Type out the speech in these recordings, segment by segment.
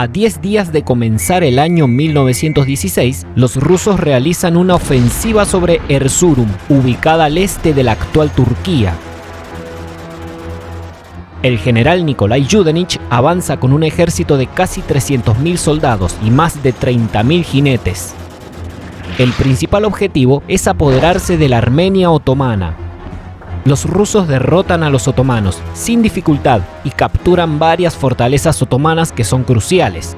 A 10 días de comenzar el año 1916, los rusos realizan una ofensiva sobre Erzurum, ubicada al este de la actual Turquía. El general Nikolai Yudenich avanza con un ejército de casi 300.000 soldados y más de 30.000 jinetes. El principal objetivo es apoderarse de la Armenia otomana. Los rusos derrotan a los otomanos sin dificultad y capturan varias fortalezas otomanas que son cruciales.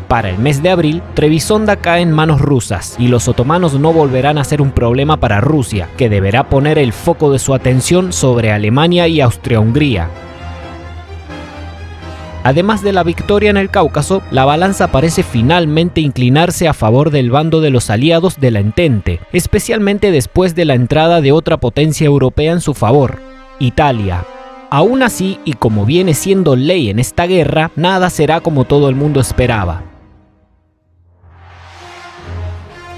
Para el mes de abril, Trebisonda cae en manos rusas y los otomanos no volverán a ser un problema para Rusia, que deberá poner el foco de su atención sobre Alemania y Austria-Hungría. Además de la victoria en el Cáucaso, la balanza parece finalmente inclinarse a favor del bando de los aliados de la Entente, especialmente después de la entrada de otra potencia europea en su favor, Italia. Aún así, y como viene siendo ley en esta guerra, nada será como todo el mundo esperaba.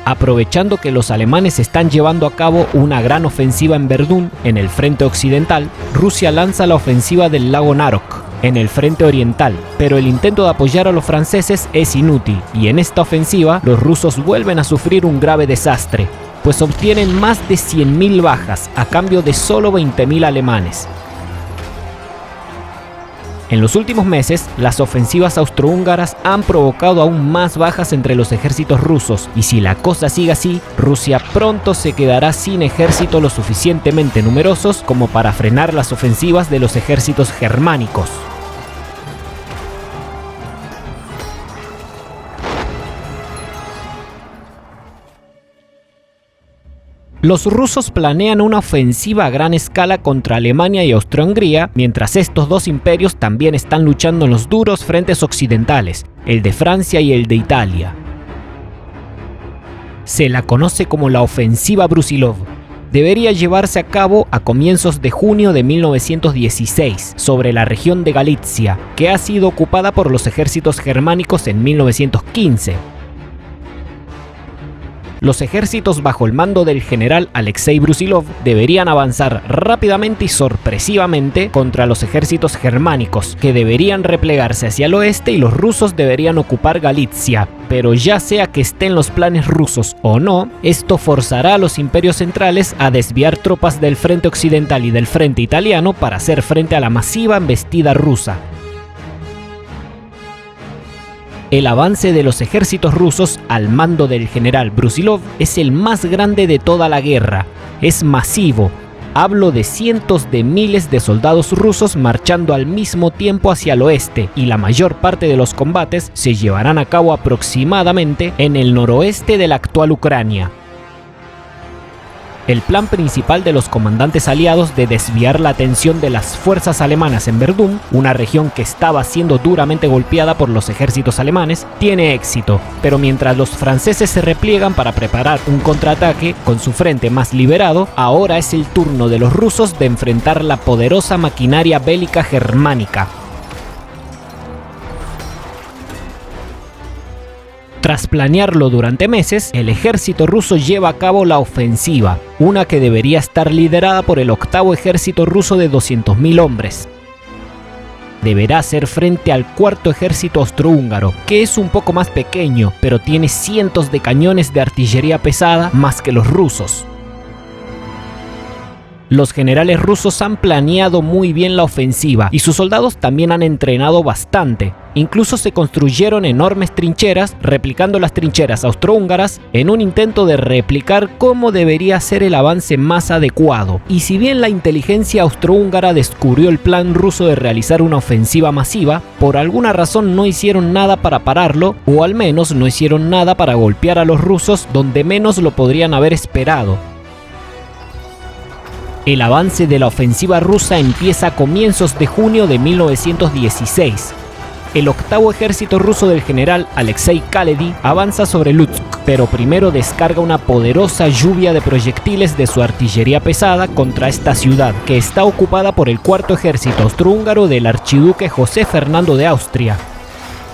Aprovechando que los alemanes están llevando a cabo una gran ofensiva en Verdún, en el frente occidental, Rusia lanza la ofensiva del lago Narok, en el frente oriental, pero el intento de apoyar a los franceses es inútil, y en esta ofensiva los rusos vuelven a sufrir un grave desastre, pues obtienen más de 100.000 bajas a cambio de solo 20.000 alemanes. En los últimos meses, las ofensivas austrohúngaras han provocado aún más bajas entre los ejércitos rusos, y si la cosa sigue así, Rusia pronto se quedará sin ejército lo suficientemente numerosos como para frenar las ofensivas de los ejércitos germánicos. Los rusos planean una ofensiva a gran escala contra Alemania y Austria-Hungría, mientras estos dos imperios también están luchando en los duros frentes occidentales, el de Francia y el de Italia. Se la conoce como la ofensiva Brusilov. Debería llevarse a cabo a comienzos de junio de 1916, sobre la región de Galitzia, que ha sido ocupada por los ejércitos germánicos en 1915. Los ejércitos bajo el mando del general Alexei Brusilov deberían avanzar rápidamente y sorpresivamente contra los ejércitos germánicos, que deberían replegarse hacia el oeste y los rusos deberían ocupar Galitzia. Pero ya sea que esté en los planes rusos o no, esto forzará a los imperios centrales a desviar tropas del frente occidental y del frente italiano para hacer frente a la masiva embestida rusa. El avance de los ejércitos rusos al mando del general Brusilov es el más grande de toda la guerra. Es masivo. Hablo de cientos de miles de soldados rusos marchando al mismo tiempo hacia el oeste, y la mayor parte de los combates se llevarán a cabo aproximadamente en el noroeste de la actual Ucrania. El plan principal de los comandantes aliados de desviar la atención de las fuerzas alemanas en Verdún, una región que estaba siendo duramente golpeada por los ejércitos alemanes, tiene éxito, pero mientras los franceses se repliegan para preparar un contraataque con su frente más liberado, ahora es el turno de los rusos de enfrentar la poderosa maquinaria bélica germánica. Tras planearlo durante meses, el ejército ruso lleva a cabo la ofensiva, una que debería estar liderada por el octavo ejército ruso de 200.000 hombres. Deberá hacer frente al cuarto ejército austrohúngaro, que es un poco más pequeño, pero tiene cientos de cañones de artillería pesada más que los rusos. Los generales rusos han planeado muy bien la ofensiva y sus soldados también han entrenado bastante. Incluso se construyeron enormes trincheras, replicando las trincheras austrohúngaras en un intento de replicar cómo debería ser el avance más adecuado. Y si bien la inteligencia austrohúngara descubrió el plan ruso de realizar una ofensiva masiva, por alguna razón no hicieron nada para pararlo, o al menos no hicieron nada para golpear a los rusos donde menos lo podrían haber esperado. El avance de la ofensiva rusa empieza a comienzos de junio de 1916. El octavo ejército ruso del general Alexei Khaledy avanza sobre Lutsk, pero primero descarga una poderosa lluvia de proyectiles de su artillería pesada contra esta ciudad, que está ocupada por el cuarto ejército austrohúngaro del archiduque José Fernando de Austria.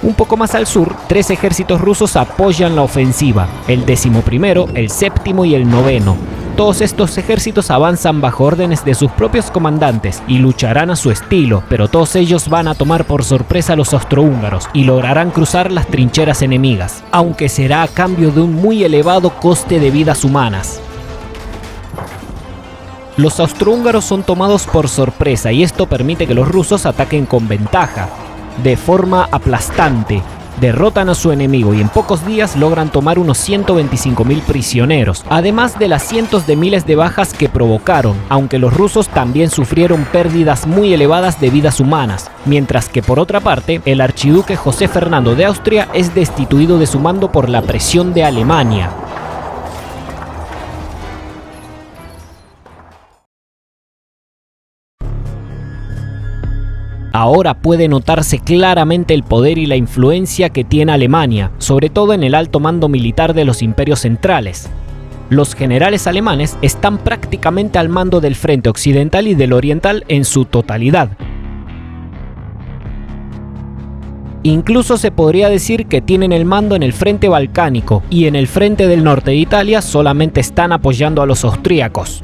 Un poco más al sur, 3 ejércitos rusos apoyan la ofensiva, el 11º, el 7º y el 9º. todos estos ejércitos avanzan bajo órdenes de sus propios comandantes y lucharán a su estilo, pero todos ellos van a tomar por sorpresa a los austrohúngaros y lograrán cruzar las trincheras enemigas, aunque será a cambio de un muy elevado coste de vidas humanas. Los austrohúngaros son tomados por sorpresa y esto permite que los rusos ataquen con ventaja, de forma aplastante. Derrotan a su enemigo y en pocos días logran tomar unos 125.000 prisioneros, además de las cientos de miles de bajas que provocaron, aunque los rusos también sufrieron pérdidas muy elevadas de vidas humanas, mientras que por otra parte, el archiduque José Fernando de Austria es destituido de su mando por la presión de Alemania. Ahora puede notarse claramente el poder y la influencia que tiene Alemania, sobre todo en el alto mando militar de los imperios centrales. Los generales alemanes están prácticamente al mando del frente occidental y del oriental en su totalidad. Incluso se podría decir que tienen el mando en el frente balcánico y en el frente del norte de Italia solamente están apoyando a los austríacos.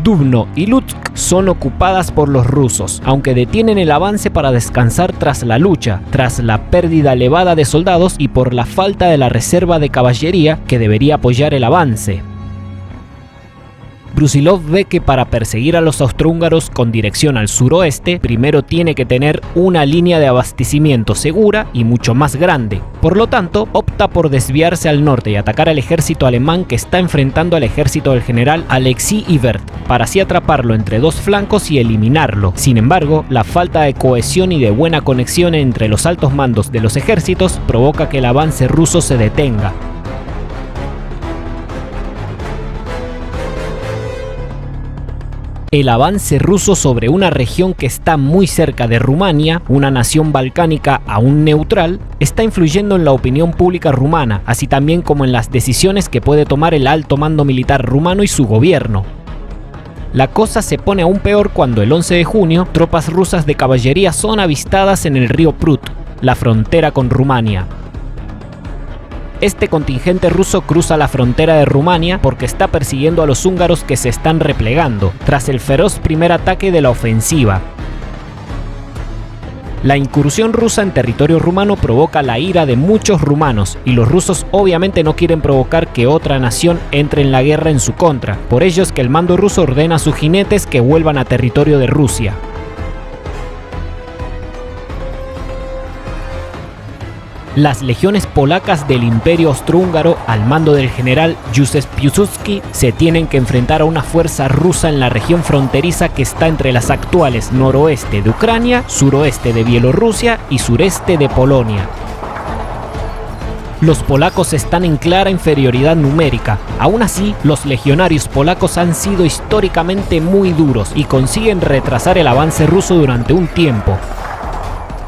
Dubno y Lutsk son ocupadas por los rusos, aunque detienen el avance para descansar tras la lucha, tras la pérdida elevada de soldados y por la falta de la reserva de caballería que debería apoyar el avance. Brusilov ve que para perseguir a los austrohúngaros con dirección al suroeste, primero tiene que tener una línea de abastecimiento segura y mucho más grande. Por lo tanto, opta por desviarse al norte y atacar al ejército alemán que está enfrentando al ejército del general Alexis Ibert, para así atraparlo entre dos flancos y eliminarlo. Sin embargo, la falta de cohesión y de buena conexión entre los altos mandos de los ejércitos provoca que el avance ruso se detenga. El avance ruso sobre una región que está muy cerca de Rumania, una nación balcánica aún neutral, está influyendo en la opinión pública rumana, así también como en las decisiones que puede tomar el alto mando militar rumano y su gobierno. La cosa se pone aún peor cuando el 11 de junio, tropas rusas de caballería son avistadas en el río Prut, la frontera con Rumania. Este contingente ruso cruza la frontera de Rumania porque está persiguiendo a los húngaros que se están replegando, tras el feroz primer ataque de la ofensiva. La incursión rusa en territorio rumano provoca la ira de muchos rumanos, y los rusos obviamente no quieren provocar que otra nación entre en la guerra en su contra. Por ello es que el mando ruso ordena a sus jinetes que vuelvan a territorio de Rusia. Las legiones polacas del Imperio Austrohúngaro, al mando del general Józef Piłsudski, se tienen que enfrentar a una fuerza rusa en la región fronteriza que está entre las actuales noroeste de Ucrania, suroeste de Bielorrusia y sureste de Polonia. Los polacos están en clara inferioridad numérica. Aún así, los legionarios polacos han sido históricamente muy duros y consiguen retrasar el avance ruso durante un tiempo.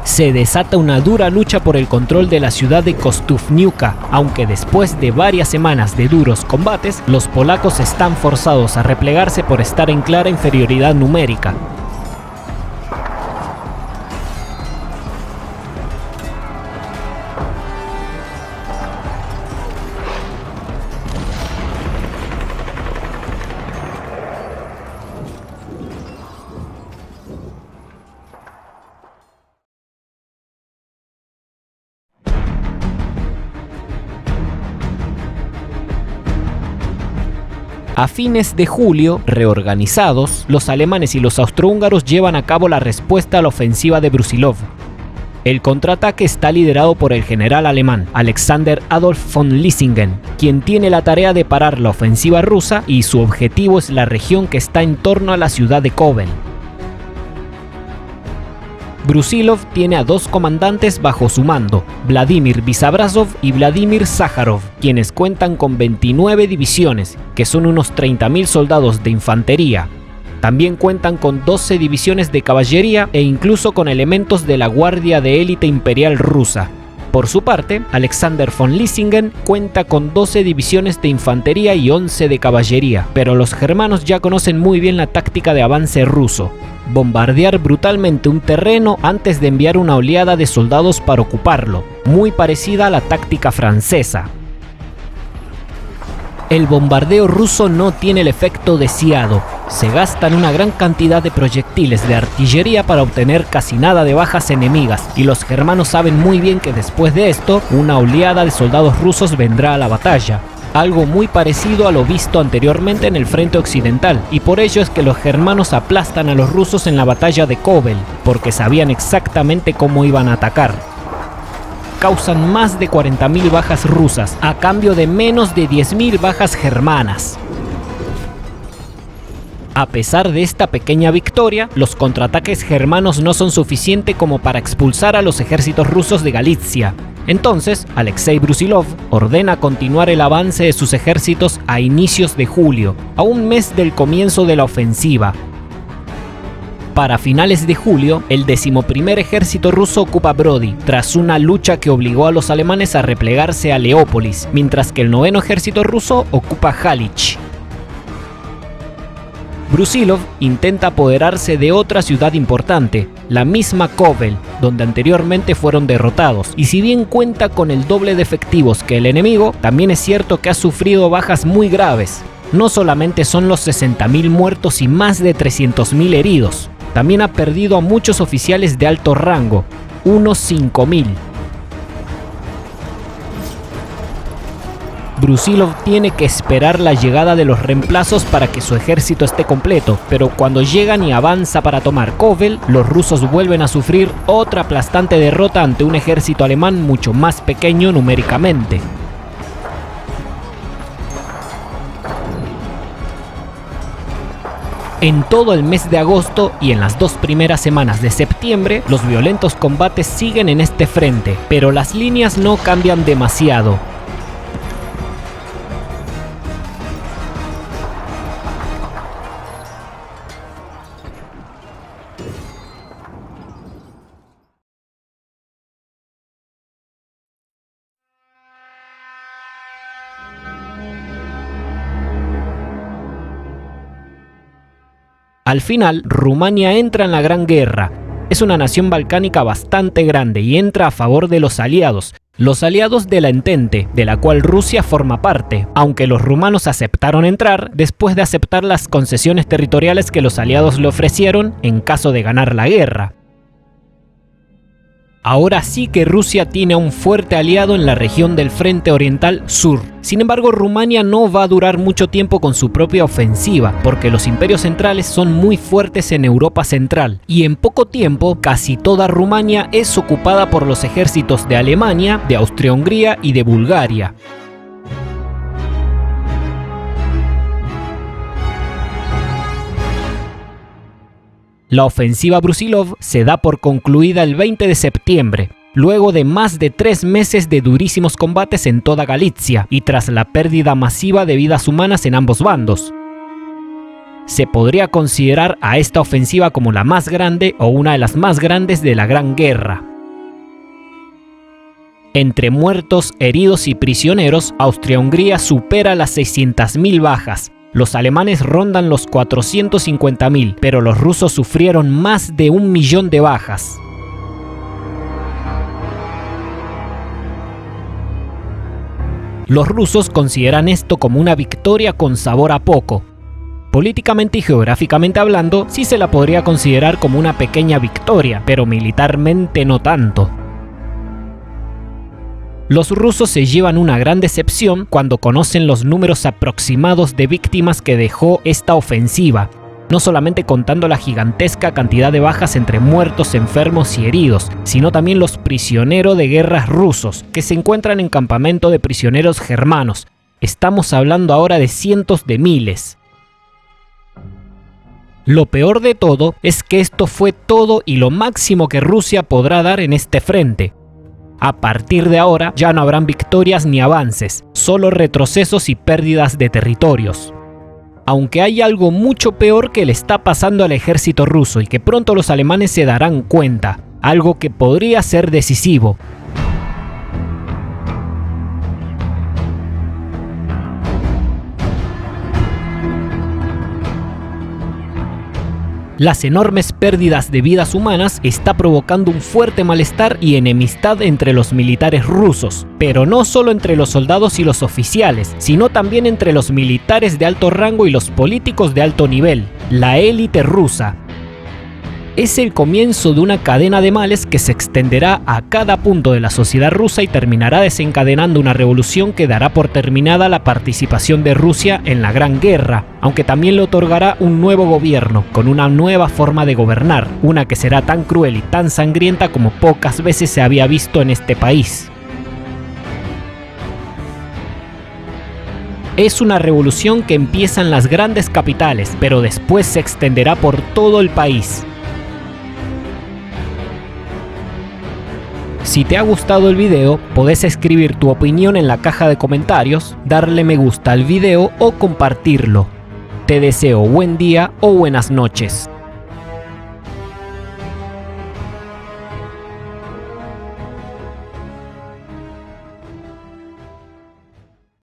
Se desata una dura lucha por el control de la ciudad de Kostówniuka, aunque después de varias semanas de duros combates, los polacos están forzados a replegarse por estar en clara inferioridad numérica. A fines de julio, reorganizados, los alemanes y los austrohúngaros llevan a cabo la respuesta a la ofensiva de Brusilov. El contraataque está liderado por el general alemán Alexander Adolf von Lissingen, quien tiene la tarea de parar la ofensiva rusa, y su objetivo es la región que está en torno a la ciudad de Kovel. Brusilov tiene a dos comandantes bajo su mando, Vladimir Vysabrasov y Vladimir Zakharov, quienes cuentan con 29 divisiones, que son unos 30.000 soldados de infantería. También cuentan con 12 divisiones de caballería e incluso con elementos de la Guardia de Élite Imperial rusa. Por su parte, Alexander von Lissingen cuenta con 12 divisiones de infantería y 11 de caballería, pero los germanos ya conocen muy bien la táctica de avance ruso: bombardear brutalmente un terreno antes de enviar una oleada de soldados para ocuparlo, muy parecida a la táctica francesa. El bombardeo ruso no tiene el efecto deseado. Se gastan una gran cantidad de proyectiles de artillería para obtener casi nada de bajas enemigas, y los germanos saben muy bien que después de esto, una oleada de soldados rusos vendrá a la batalla. Algo muy parecido a lo visto anteriormente en el frente occidental, y por ello es que los germanos aplastan a los rusos en la batalla de Kovel, porque sabían exactamente cómo iban a atacar. Causan más de 40.000 bajas rusas, a cambio de menos de 10.000 bajas germanas. A pesar de esta pequeña victoria, los contraataques germanos no son suficientes como para expulsar a los ejércitos rusos de Galitzia. Entonces, Alexei Brusilov ordena continuar el avance de sus ejércitos a inicios de julio, a un mes del comienzo de la ofensiva. Para finales de julio, el 11º ejército ruso ocupa Brody, tras una lucha que obligó a los alemanes a replegarse a Leópolis, mientras que el 9º ejército ruso ocupa Halich. Brusilov intenta apoderarse de otra ciudad importante, la misma Kovel, donde anteriormente fueron derrotados, y si bien cuenta con el doble de efectivos que el enemigo, también es cierto que ha sufrido bajas muy graves. No solamente son los 60.000 muertos y más de 300.000 heridos, también ha perdido a muchos oficiales de alto rango, unos 5.000. Brusilov tiene que esperar la llegada de los reemplazos para que su ejército esté completo, pero cuando llegan y avanza para tomar Kovel, los rusos vuelven a sufrir otra aplastante derrota ante un ejército alemán mucho más pequeño numéricamente. En todo el mes de agosto y en las 2 primeras semanas de septiembre, los violentos combates siguen en este frente, pero las líneas no cambian demasiado. Al final, Rumania entra en la Gran Guerra. Es una nación balcánica bastante grande y entra a favor de los aliados de la Entente, de la cual Rusia forma parte, aunque los rumanos aceptaron entrar después de aceptar las concesiones territoriales que los aliados le ofrecieron en caso de ganar la guerra. Ahora sí que Rusia tiene a un fuerte aliado en la región del Frente Oriental Sur. Sin embargo, Rumania no va a durar mucho tiempo con su propia ofensiva, porque los imperios centrales son muy fuertes en Europa Central, y en poco tiempo casi toda Rumania es ocupada por los ejércitos de Alemania, de Austria-Hungría y de Bulgaria. La ofensiva Brusilov se da por concluida el 20 de septiembre, luego de más de 3 meses de durísimos combates en toda Galitzia y tras la pérdida masiva de vidas humanas en ambos bandos. Se podría considerar a esta ofensiva como la más grande o una de las más grandes de la Gran Guerra. Entre muertos, heridos y prisioneros, Austria-Hungría supera las 600.000 bajas. Los alemanes rondan los 450.000, pero los rusos sufrieron más de 1 millón de bajas. Los rusos consideran esto como una victoria con sabor a poco. Políticamente y geográficamente hablando, sí se la podría considerar como una pequeña victoria, pero militarmente no tanto. Los rusos se llevan una gran decepción cuando conocen los números aproximados de víctimas que dejó esta ofensiva, no solamente contando la gigantesca cantidad de bajas entre muertos, enfermos y heridos, sino también los prisioneros de guerras rusos, que se encuentran en campamento de prisioneros germanos. Estamos hablando ahora de cientos de miles. Lo peor de todo es que esto fue todo y lo máximo que Rusia podrá dar en este frente. A partir de ahora ya no habrán victorias ni avances, solo retrocesos y pérdidas de territorios. Aunque hay algo mucho peor que le está pasando al ejército ruso y que pronto los alemanes se darán cuenta, algo que podría ser decisivo. Las enormes pérdidas de vidas humanas está provocando un fuerte malestar y enemistad entre los militares rusos, pero no solo entre los soldados y los oficiales, sino también entre los militares de alto rango y los políticos de alto nivel, la élite rusa. Es el comienzo de una cadena de males que se extenderá a cada punto de la sociedad rusa y terminará desencadenando una revolución que dará por terminada la participación de Rusia en la Gran Guerra, aunque también le otorgará un nuevo gobierno, con una nueva forma de gobernar, una que será tan cruel y tan sangrienta como pocas veces se había visto en este país. Es una revolución que empieza en las grandes capitales, pero después se extenderá por todo el país. Si te ha gustado el video, podés escribir tu opinión en la caja de comentarios, darle me gusta al video o compartirlo. Te deseo buen día o buenas noches.